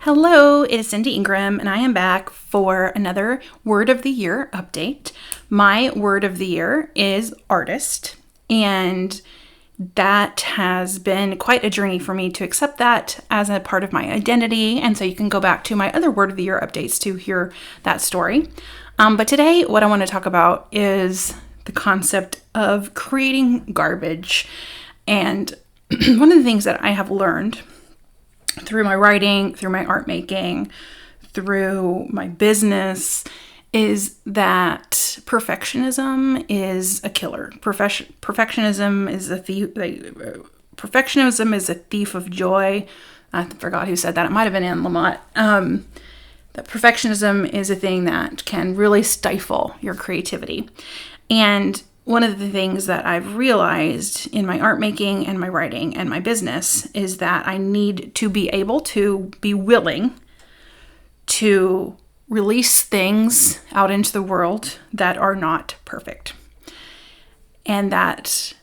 Hello, it is Cindy Ingram, and I am back for another Word of the Year update. My word of the year is artist, and that has been quite a journey for me to accept that as a part of my identity, and so you can go back to my other Word of the Year updates to hear that story. But today, what I want to talk about is the concept of creating garbage, and one of the things that I have learned through my writing, through my art making, through my business, is that perfectionism is a killer. Perfectionism is a thief. Perfectionism is a thief of joy. I forgot who said that. It might have been Anne Lamott. That perfectionism is a thing that can really stifle your creativity. And one of the things that I've realized in my art making and my writing and my business is that I need to be able to be willing to release things out into the world that are not perfect. And that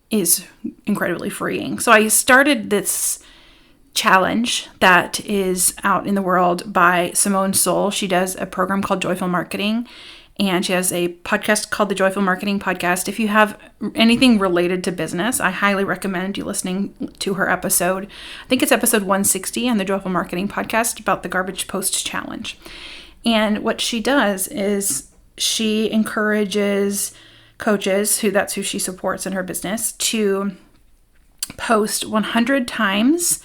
is incredibly freeing. So I started this challenge that is out in the world by Simone Seol. She does a program called Joyful Marketing, and she has a podcast called the Joyful Marketing Podcast. If you have anything related to business, I highly recommend you listening to her episode. I think it's episode 160 on the Joyful Marketing Podcast about the Garbage Post Challenge. And what she does is she encourages coaches, that's who she supports in her business, to post 100 times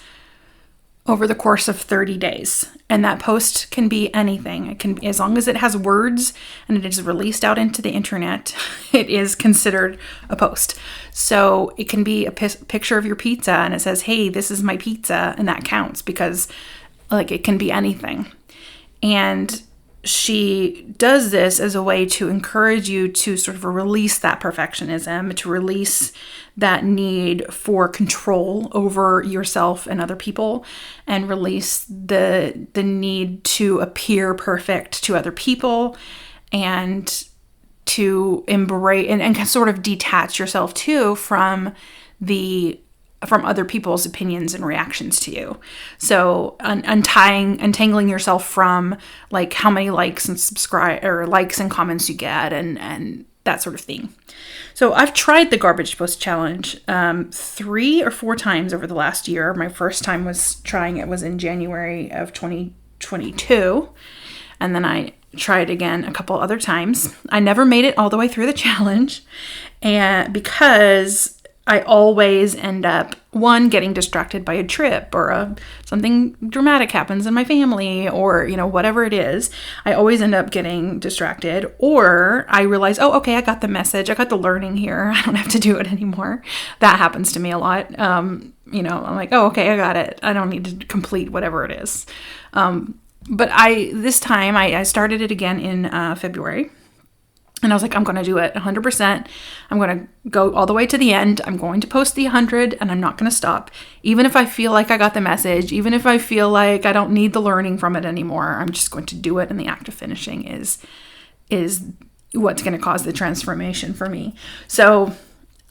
over the course of 30 days. And that post can be anything. It can, as long as it has words and it is released out into the internet, it is considered a post. So it can be a picture of your pizza and it says, "Hey, this is my pizza," and that counts because it can be anything. And she does this as a way to encourage you to sort of release that perfectionism, to release that need for control over yourself and other people, and release the need to appear perfect to other people, and to embrace and sort of detach yourself too from other people's opinions and reactions to you. So untangling yourself from how many likes and likes and comments you get and that sort of thing. So I've tried the Garbage Post Challenge 3 or 4 times over the last year. My first time was trying it was in January of 2022. And then I tried again a couple other times. I never made it all the way through the challenge, and because I always end up, one, getting distracted by a trip or something dramatic happens in my family or, whatever it is. I always end up getting distracted, or I realize, oh, okay, I got the message. I got the learning here. I don't have to do it anymore. That happens to me a lot. I'm like, oh, okay, I got it. I don't need to complete whatever it is. But this time I started it again in February. And I was like, I'm going to do it 100%. I'm going to go all the way to the end. I'm going to post the 100 and I'm not going to stop. Even if I feel like I got the message, even if I feel like I don't need the learning from it anymore, I'm just going to do it. And the act of finishing is what's going to cause the transformation for me. So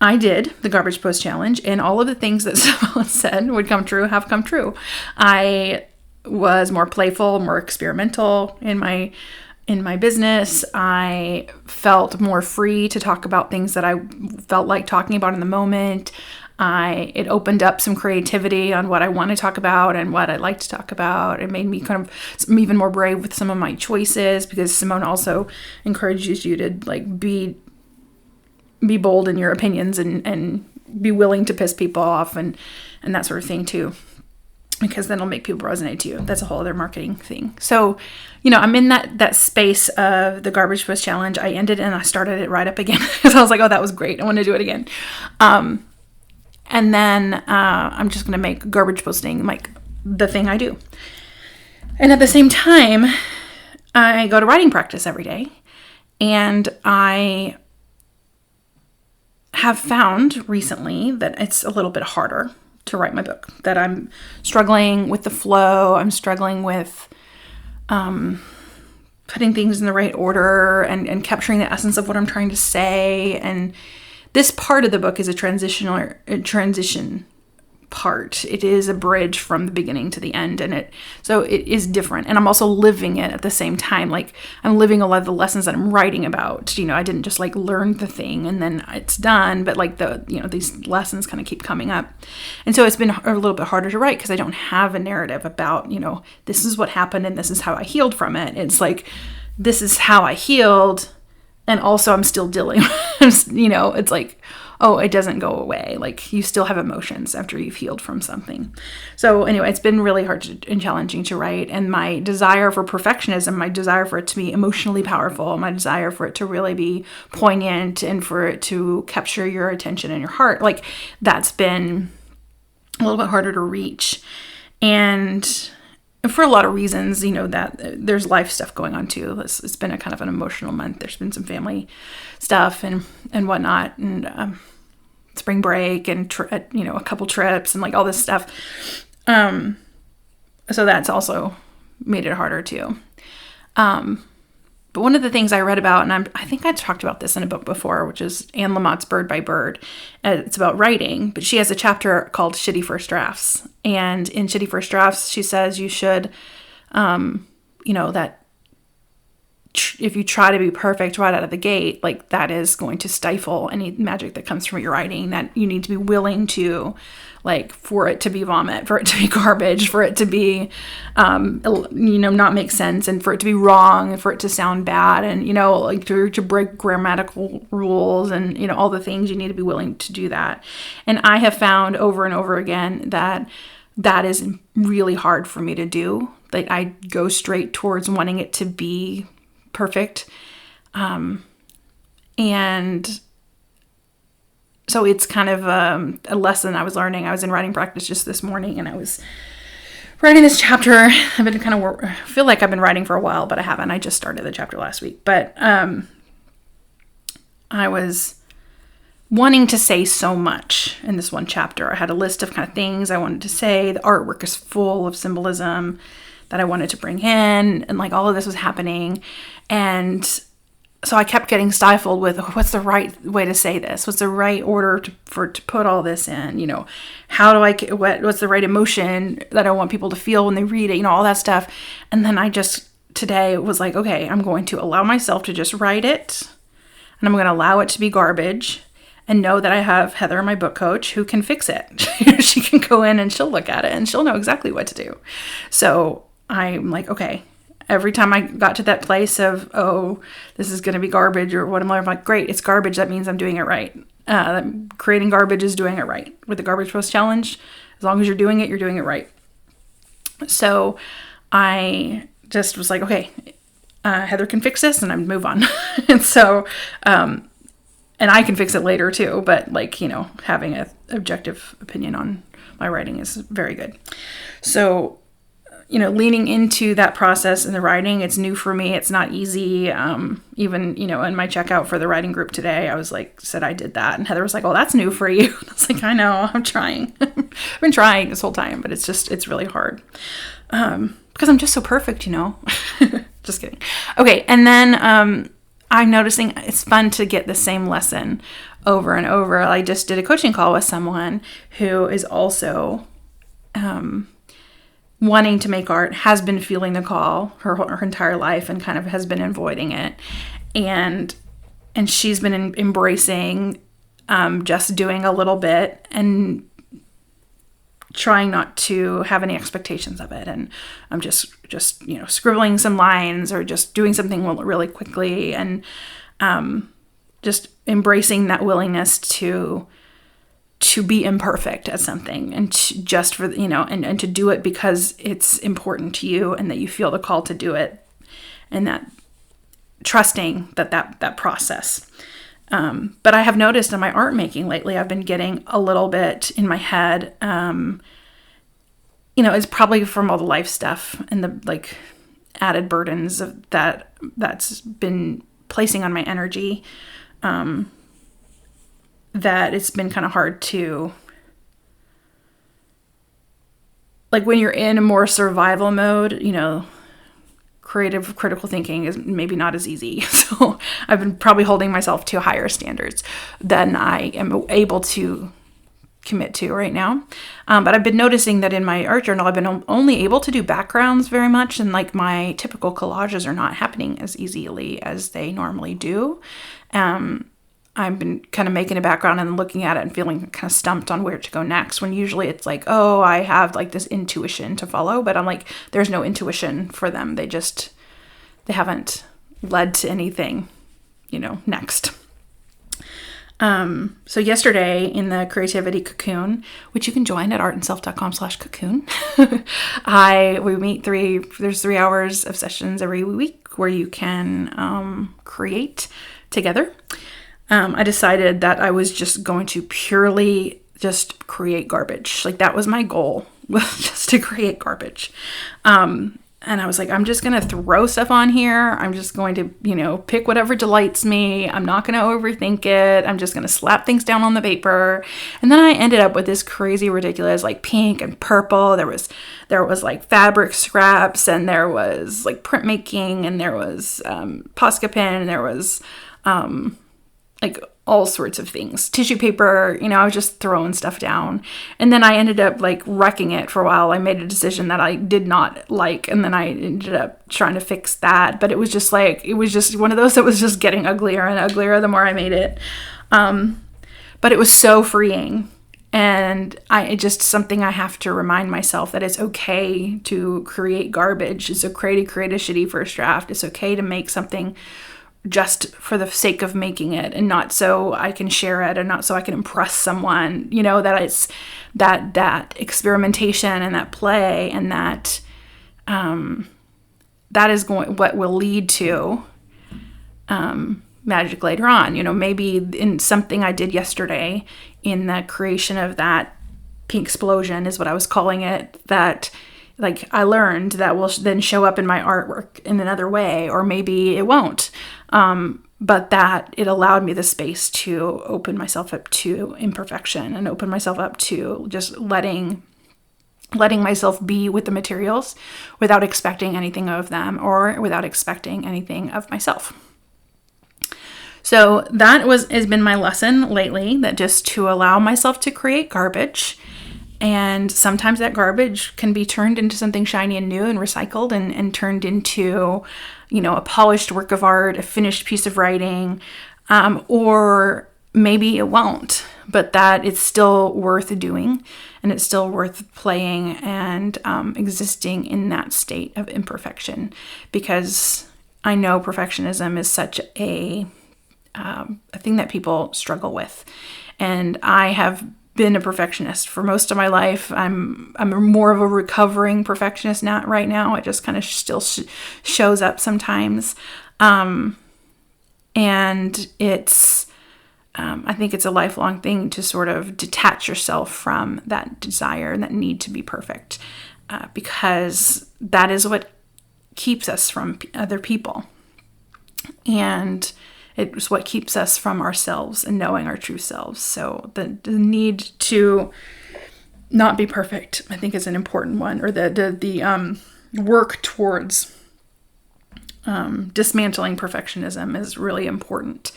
I did the Garbage Post Challenge, and all of the things that Simone said would come true have come true. I was more playful, more experimental in my business. I felt more free to talk about things that I felt like talking about in the moment. It opened up some creativity on what I want to talk about and what I like to talk about. It made me kind of even more brave with some of my choices, because Simone also encourages you to be bold in your opinions and be willing to piss people off and that sort of thing too, because then it'll make people resonate to you. That's a whole other marketing thing. So, I'm in that space of the Garbage Post Challenge. I ended and I started it right up again because I was like, oh, that was great. I want to do it again. And then I'm just going to make garbage posting the thing I do. And at the same time, I go to writing practice every day. And I have found recently that it's a little bit harder to write my book, that I'm struggling with the flow. I'm struggling with putting things in the right order and capturing the essence of what I'm trying to say. And this part of the book is a transition part. It is a bridge from the beginning to the end, and so it is different. And I'm also living it at the same time. Like, I'm living a lot of the lessons that I'm writing about. I didn't just like learn the thing and then it's done, but like these lessons kind of keep coming up. And so it's been a little bit harder to write because I don't have a narrative about, this is what happened and this is how I healed from it. It's like, this is how I healed, and also I'm still dealing. It's like, oh, it doesn't go away. Like, you still have emotions after you've healed from something. So anyway, it's been really hard and challenging to write. And my desire for perfectionism, my desire for it to be emotionally powerful, my desire for it to really be poignant and for it to capture your attention and your heart, like, that's been a little bit harder to reach. And for a lot of reasons, that there's life stuff going on too. It's been a kind of an emotional month. There's been some family stuff and whatnot, and spring break and a couple trips and like all this stuff. So that's also made it harder too. But one of the things I read about, and I think I talked about this in a book before, which is Anne Lamott's Bird by Bird. It's about writing, but she has a chapter called Shitty First Drafts. And in Shitty First Drafts, she says you should, that if you try to be perfect right out of the gate, like, that is going to stifle any magic that comes from your writing, that you need to be willing to, like, for it to be vomit, for it to be garbage, for it to be, not make sense, and for it to be wrong, and for it to sound bad, and, like, to break grammatical rules, and, all the things. You need to be willing to do that. And I have found over and over again that is really hard for me to do. Like, I go straight towards wanting it to be perfect. And so it's kind of a lesson I was learning. I was in writing practice just this morning, and I was writing this chapter. I've been I feel like I've been writing for a while, but I haven't. I just started the chapter last week. But I was wanting to say so much in this one chapter. I had a list of kind of things I wanted to say. The artwork is full of symbolism that I wanted to bring in, and like all of this was happening. And so I kept getting stifled with, what's the right way to say this? What's the right order to put all this in? How do what's the right emotion that I want people to feel when they read it? All that stuff. And then today was like, okay, I'm going to allow myself to just write it, and I'm going to allow it to be garbage, and know that I have Heather, my book coach, who can fix it. She can go in and she'll look at it and she'll know exactly what to do. So I'm like, okay. Every time I got to that place of, oh, this is going to be garbage or what, I'm like, great, it's garbage. That means I'm doing it right. Creating garbage is doing it right. With the Garbage Post Challenge, as long as you're doing it right. So I just was like, okay, Heather can fix this, and I move on. And so, and I can fix it later too, but like, having an objective opinion on my writing is very good. So, leaning into that process in the writing, it's new for me. It's not easy. Even, in my checkout for the writing group today, I was like, said I did that. And Heather was like, well, that's new for you. And I was like, I know, I'm trying. I've been trying this whole time, but it's really hard. Because I'm just so perfect, Just kidding. Okay. And then, I'm noticing it's fun to get the same lesson over and over. I just did a coaching call with someone who is also, wanting to make art, has been feeling the call her entire life and kind of has been avoiding it. And she's been embracing just doing a little bit and trying not to have any expectations of it. And I'm just scribbling some lines or just doing something really quickly, and just embracing that willingness to be imperfect at something, and just for, and to do it because it's important to you and that you feel the call to do it, and that trusting that process. But I have noticed in my art making lately, I've been getting a little bit in my head, it's probably from all the life stuff and the like added burdens of that's been placing on my energy, that it's been kind of hard to, like, when you're in a more survival mode, creative critical thinking is maybe not as easy. So I've been probably holding myself to higher standards than I am able to commit to right now. But I've been noticing that in my art journal, I've been only able to do backgrounds very much, and like my typical collages are not happening as easily as they normally do. I've been kind of making a background and looking at it and feeling kind of stumped on where to go next, when usually it's like, oh, I have like this intuition to follow, but I'm like, there's no intuition for them. They haven't led to anything, next. So yesterday in the creativity cocoon, which you can join at artandself.com/cocoon, there's 3 hours of sessions every week where you can, create together. I decided that I was just going to purely just create garbage. Like that was my goal, was just to create garbage. And I was like, I'm just going to throw stuff on here. I'm just going to, pick whatever delights me. I'm not going to overthink it. I'm just going to slap things down on the paper. And then I ended up with this crazy, ridiculous, like pink and purple. There was like fabric scraps, and there was like printmaking, and there was Posca pen, and there was like all sorts of things. Tissue paper, I was just throwing stuff down. And then I ended up like wrecking it for a while. I made a decision that I did not like, and then I ended up trying to fix that. But it was just one of those that was just getting uglier and uglier the more I made it. But it was so freeing. And it's just something I have to remind myself that it's okay to create garbage. It's okay to create a shitty first draft. It's okay to make something just for the sake of making it, and not so I can share it, and not so I can impress someone, that it's that experimentation and that play, and that is what will lead to magic later on. Maybe in something I did yesterday in the creation of that pink explosion is what I was calling it, that like I learned that will then show up in my artwork in another way, or maybe it won't. But that it allowed me the space to open myself up to imperfection, and open myself up to just letting myself be with the materials without expecting anything of them, or without expecting anything of myself. So that has been my lesson lately, that just to allow myself to create garbage. And sometimes that garbage can be turned into something shiny and new and recycled, and turned into, a polished work of art, a finished piece of writing, or maybe it won't, but that it's still worth doing, and it's still worth playing and existing in that state of imperfection, because I know perfectionism is such a thing that people struggle with. And I have been a perfectionist for most of my life. I'm more of a recovering perfectionist right now. It just kind of still shows up sometimes. And it's, I think it's a lifelong thing to sort of detach yourself from that desire and that need to be perfect, because that is what keeps us from other people. And it's what keeps us from ourselves and knowing our true selves. So the need to not be perfect, I think, is an important one, or the work towards dismantling perfectionism is really important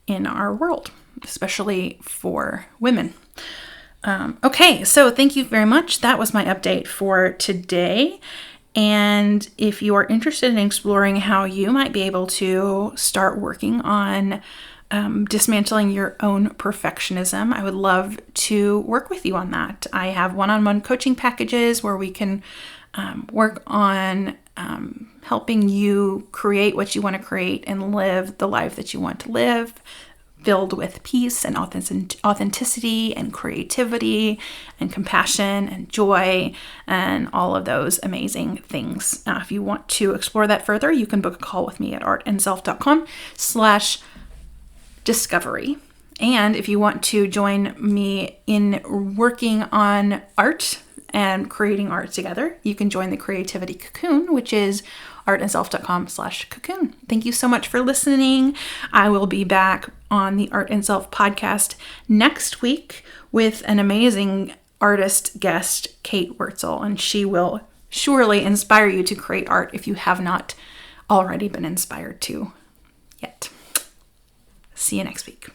in our world, especially for women. Okay, so thank you very much. That was my update for today. And if you are interested in exploring how you might be able to start working on dismantling your own perfectionism, I would love to work with you on that. I have one-on-one coaching packages where we can work on helping you create what you want to create and live the life that you want to live, filled with peace and authenticity and creativity and compassion and joy and all of those amazing things. If you want to explore that further, you can book a call with me at artandself.com/discovery. And if you want to join me in working on art and creating art together, you can join the Creativity Cocoon, which is artandself.com/cocoon. Thank you so much for listening. I will be back on the Art and Self podcast next week with an amazing artist guest, Kate Wurtzel, and she will surely inspire you to create art if you have not already been inspired to yet. See you next week.